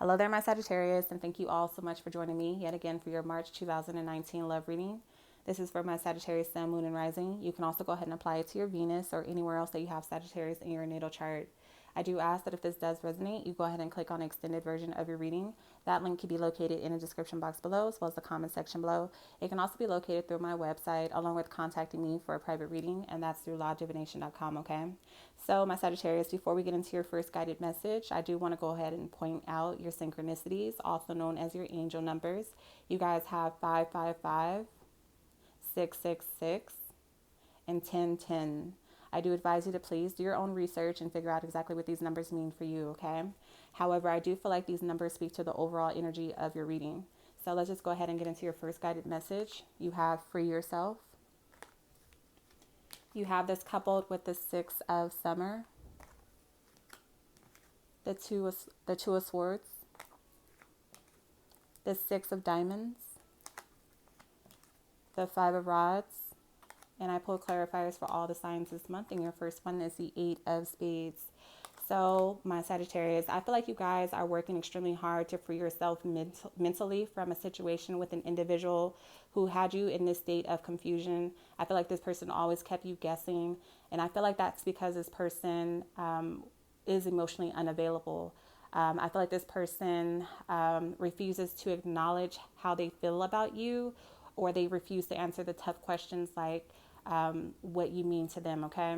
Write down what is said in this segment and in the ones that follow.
Hello there, my Sagittarius, and thank you all so much for joining me yet again for your March 2019 love reading. This is for my Sagittarius Sun, Moon, and Rising. You can also go ahead and apply it to your Venus or anywhere else that you have Sagittarius in your natal chart. I do ask that if this does resonate, you go ahead and click on the extended version of your reading. That link can be located in the description box below as well as the comment section below. It can also be located through my website along with contacting me for a private reading, and that's through Divination.com, okay? So, my Sagittarius, before we get into your first guided message, I do want to go ahead and point out your synchronicities, also known as your angel numbers. You guys have 555, 666, and 1010. I do advise you to please do your own research and figure out exactly what these numbers mean for you, okay? However, I do feel like these numbers speak to the overall energy of your reading. So let's just go ahead and get into your first guided message. You have free yourself. You have this coupled with the Six of Summer, the Two of Swords, the Six of Diamonds, the Five of Rods, and I pull clarifiers for all the signs this month, and your first one is the Eight of Spades. So, my Sagittarius, I feel like you guys are working extremely hard to free yourself mentally from a situation with an individual who had you in this state of confusion. I feel like this person always kept you guessing, and I feel like that's because this person is emotionally unavailable. I feel like this person refuses to acknowledge how they feel about you, or they refuse to answer the tough questions like what you mean to them, okay?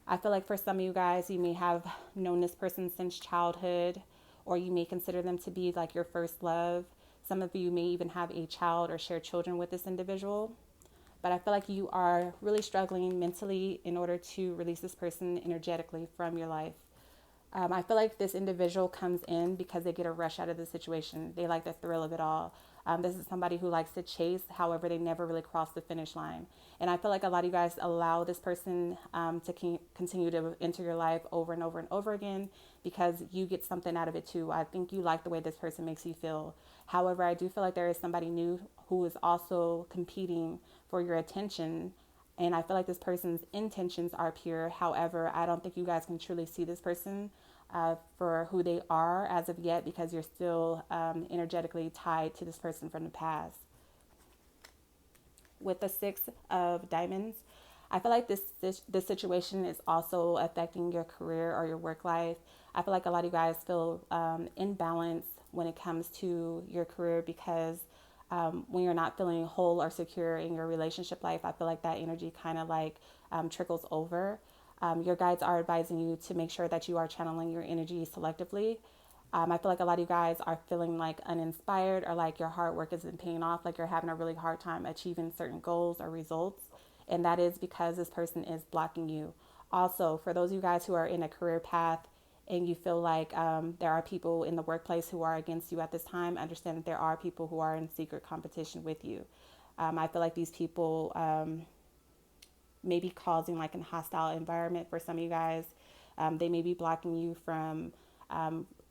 I feel like for some of you guys, you may have known this person since childhood, or you may consider them to be like your first love. Some of you may even have a child or share children with this individual. But I feel like you are really struggling mentally in order to release this person energetically from your life. I feel like this individual comes in because they get a rush out of the situation. They like the thrill of it all. This is somebody who likes to chase, however, they never really cross the finish line. And I feel like a lot of you guys allow this person to continue to enter your life over and over and over again because you get something out of it too. I think you like the way this person makes you feel. However, I do feel like there is somebody new who is also competing for your attention, and I feel like this person's intentions are pure. However, I don't think you guys can truly see this person for who they are as of yet because you're still energetically tied to this person from the past. With the Six of Diamonds, I feel like this situation is also affecting your career or your work life. I feel like a lot of you guys feel imbalanced when it comes to your career because when you're not feeling whole or secure in your relationship life, I feel like that energy kind of like trickles over. Your guides are advising you to make sure that you are channeling your energy selectively. I feel like a lot of you guys are feeling like uninspired or like your hard work isn't paying off, like you're having a really hard time achieving certain goals or results. And that is because this person is blocking you. Also, for those of you guys who are in a career path and you feel like there are people in the workplace who are against you at this time, understand that there are people who are in secret competition with you. I feel like these people may be causing like a hostile environment for some of you guys. They may be blocking you from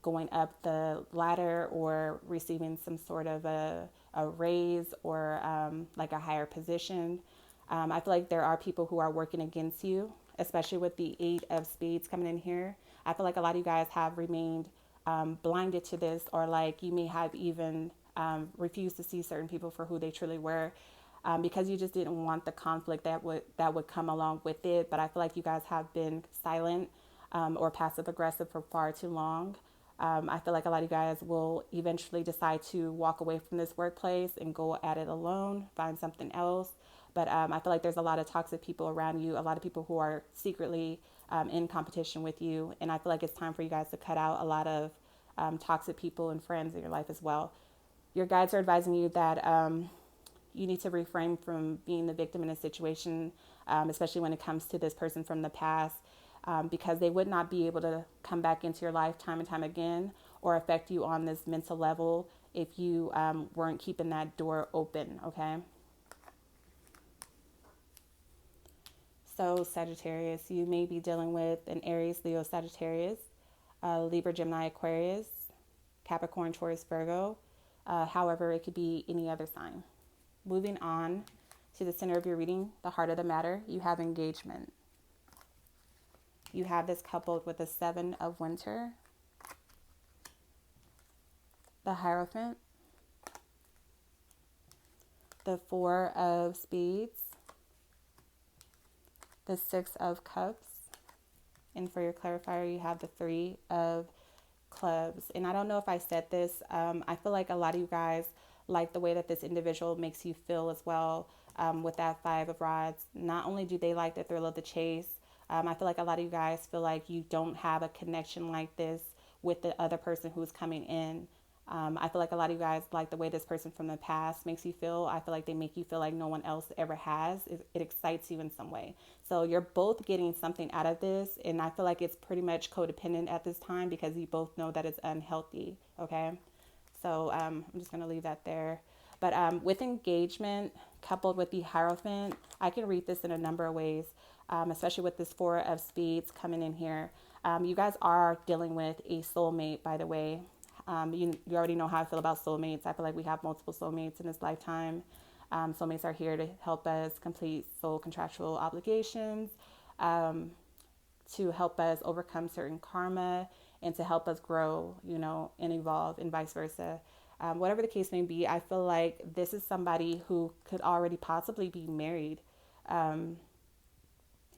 going up the ladder or receiving some sort of a raise or like a higher position. I feel like there are people who are working against you, especially with the Eight of Spades coming in here. I feel like a lot of you guys have remained blinded to this, or like you may have even refused to see certain people for who they truly were. Because you just didn't want the conflict that would come along with it. But I feel like you guys have been silent or passive aggressive for far too long. I feel like a lot of you guys will eventually decide to walk away from this workplace and go at it alone, find something else. But I feel like there's a lot of toxic people around you, a lot of people who are secretly in competition with you. And I feel like it's time for you guys to cut out a lot of toxic people and friends in your life as well. Your guides are advising you that you need to refrain from being the victim in a situation, especially when it comes to this person from the past, because they would not be able to come back into your life time and time again or affect you on this mental level if you weren't keeping that door open, okay? So, Sagittarius, you may be dealing with an Aries, Leo, Sagittarius, Libra, Gemini, Aquarius, Capricorn, Taurus, Virgo. However, it could be any other sign. Moving on to the center of your reading, the heart of the matter, you have engagement. You have this coupled with the Seven of Winter, the Hierophant, the Four of Spades, the Six of Cups, and for your clarifier, you have the Three of Clubs. And I don't know if I said this. I feel like a lot of you guys like the way that this individual makes you feel as well, with that Five of Rods. Not only do they like the thrill of the chase, I feel like a lot of you guys feel like you don't have a connection like this with the other person who's coming in. I feel like a lot of you guys like the way this person from the past makes you feel. I feel like they make you feel like no one else ever has. It excites you in some way. So you're both getting something out of this. And I feel like it's pretty much codependent at this time because you both know that it's unhealthy. Okay. So I'm just going to leave that there. But with engagement coupled with the Hierophant, I can read this in a number of ways, especially with this Four of Spades coming in here. You guys are dealing with a soulmate, by the way. You already know how I feel about soulmates. I feel like we have multiple soulmates in this lifetime. Soulmates are here to help us complete soul contractual obligations, to help us overcome certain karma, and to help us grow, and evolve, and vice versa. Whatever the case may be, I feel like this is somebody who could already possibly be married.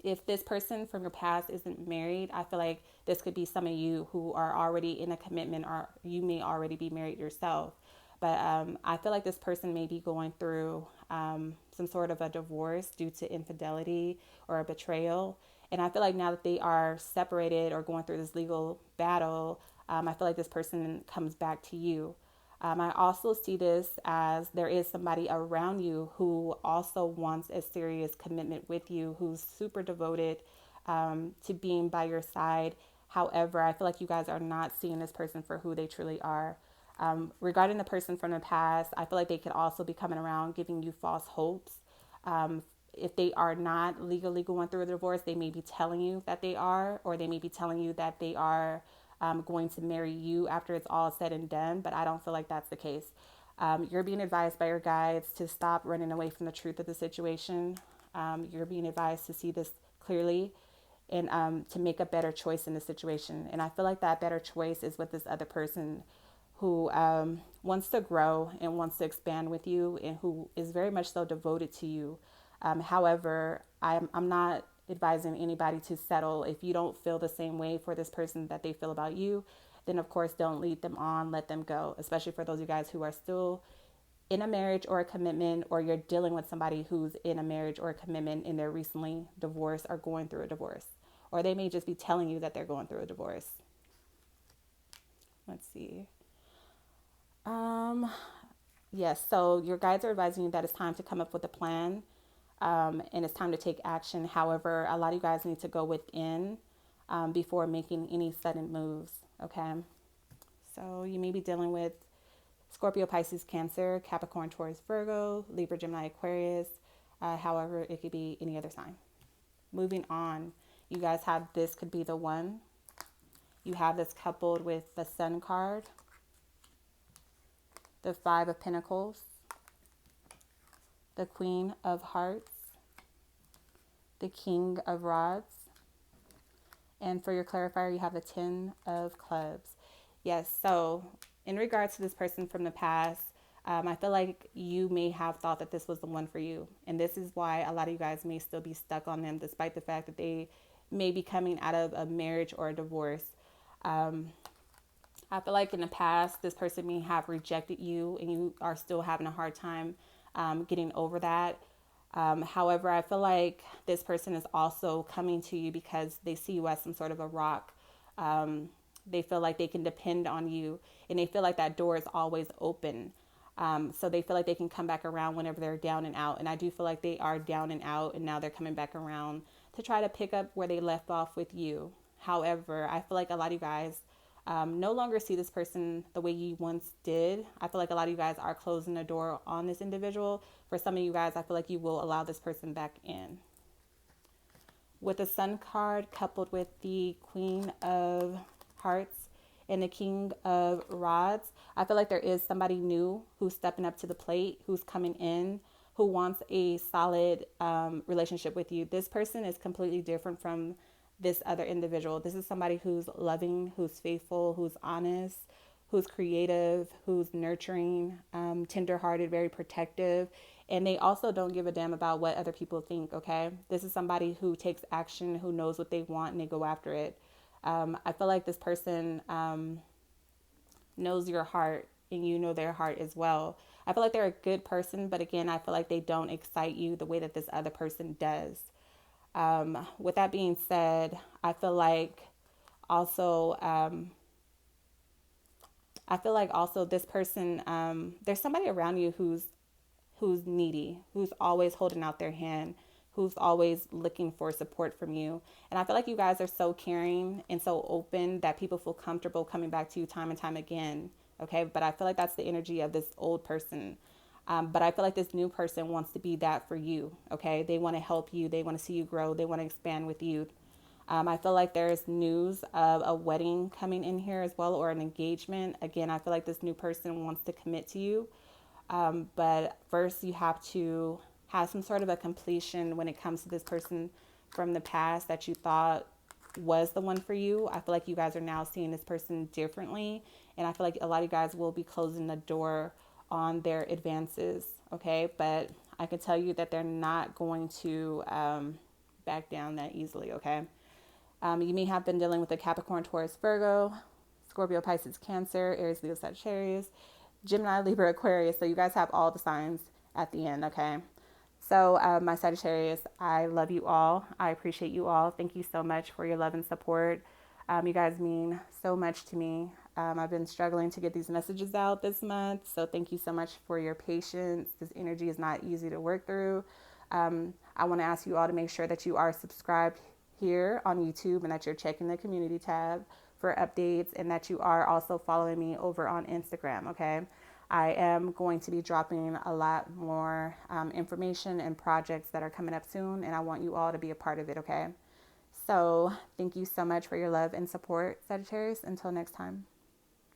If this person from your past isn't married, I feel like this could be some of you who are already in a commitment, or you may already be married yourself. But I feel like this person may be going through some sort of a divorce due to infidelity or a betrayal. And I feel like now that they are separated or going through this legal battle, I feel like this person comes back to you. I also see this as there is somebody around you who also wants a serious commitment with you, who's super devoted to being by your side. However, I feel like you guys are not seeing this person for who they truly are. Regarding the person from the past, I feel like they could also be coming around giving you false hopes. If they are not legally going through a divorce, they may be telling you that they are, or they may be telling you that they are going to marry you after it's all said and done, but I don't feel like that's the case. You're being advised by your guides to stop running away from the truth of the situation. You're being advised to see this clearly and to make a better choice in the situation. And I feel like that better choice is with this other person who wants to grow and wants to expand with you, and who is very much so devoted to you. However, I'm not advising anybody to settle. If you don't feel the same way for this person that they feel about you, then of course don't lead them on, let them go, especially for those of you guys who are still in a marriage or a commitment, or you're dealing with somebody who's in a marriage or a commitment and they're recently divorced or going through a divorce, or they may just be telling you that they're going through a divorce. Let's see. Yes, so your guides are advising you that it's time to come up with a plan, and it's time to take action. However, a lot of you guys need to go within before making any sudden moves, okay? So you may be dealing with Scorpio, Pisces, Cancer, Capricorn, Taurus, Virgo, Libra, Gemini, Aquarius. However, it could be any other sign. Moving on, you guys have this could be the one. You have this coupled with the Sun card, the Five of Pentacles, the Queen of Hearts, the King of Rods, and for your clarifier, you have the Ten of Clubs. Yes, so in regards to this person from the past, I feel like you may have thought that this was the one for you. And this is why a lot of you guys may still be stuck on them, despite the fact that they may be coming out of a marriage or a divorce. I feel like in the past, this person may have rejected you and you are still having a hard time getting over that. However, I feel like this person is also coming to you because they see you as some sort of a rock. They feel like they can depend on you, and they feel like that door is always open. So they feel like they can come back around whenever they're down and out. And I do feel like they are down and out, and now they're coming back around to try to pick up where they left off with you. However, I feel like a lot of you guys no longer see this person the way you once did. I feel like a lot of you guys are closing the door on this individual. For some of you guys, I feel like you will allow this person back in. With the Sun card coupled with the Queen of Hearts and the King of Rods, I feel like there is somebody new who's stepping up to the plate, who's coming in, who wants a solid relationship with you. This person is completely different from this other individual. This is somebody who's loving, who's faithful, who's honest, who's creative, who's nurturing, tenderhearted, very protective. And they also don't give a damn about what other people think, okay? This is somebody who takes action, who knows what they want, and they go after it. I feel like this person knows your heart and you know their heart as well. I feel like they're a good person, but again, I feel like they don't excite you the way that this other person does. With that being said, I feel like also, this person, there's somebody around you who's needy, who's always holding out their hand, who's always looking for support from you. And I feel like you guys are so caring and so open that people feel comfortable coming back to you time and time again. Okay. But I feel like that's the energy of this old person. But I feel like this new person wants to be that for you. Okay. They want to help you. They want to see you grow. They want to expand with you. I feel like there's news of a wedding coming in here as well, or an engagement. Again, I feel like this new person wants to commit to you. But first, you have to have some sort of a completion when it comes to this person from the past that you thought was the one for you. I feel like you guys are now seeing this person differently. And I feel like a lot of you guys will be closing the door on their advances. Okay. But I can tell you that they're not going to back down that easily. Okay. You may have been dealing with a Capricorn, Taurus, Virgo, Scorpio, Pisces, Cancer, Aries, Leo, Sagittarius, Gemini, Libra, Aquarius. So you guys have all the signs at the end, okay? So my Sagittarius, I love you all. I appreciate you all. Thank you so much for your love and support. You guys mean so much to me. I've been struggling to get these messages out this month. So thank you so much for your patience. This energy is not easy to work through. I want to ask you all to make sure that you are subscribed here on YouTube and that you're checking the community tab for updates, and that you are also following me over on Instagram, okay? I am going to be dropping a lot more information and projects that are coming up soon, and I want you all to be a part of it, okay? So thank you so much for your love and support, Sagittarius. Until next time.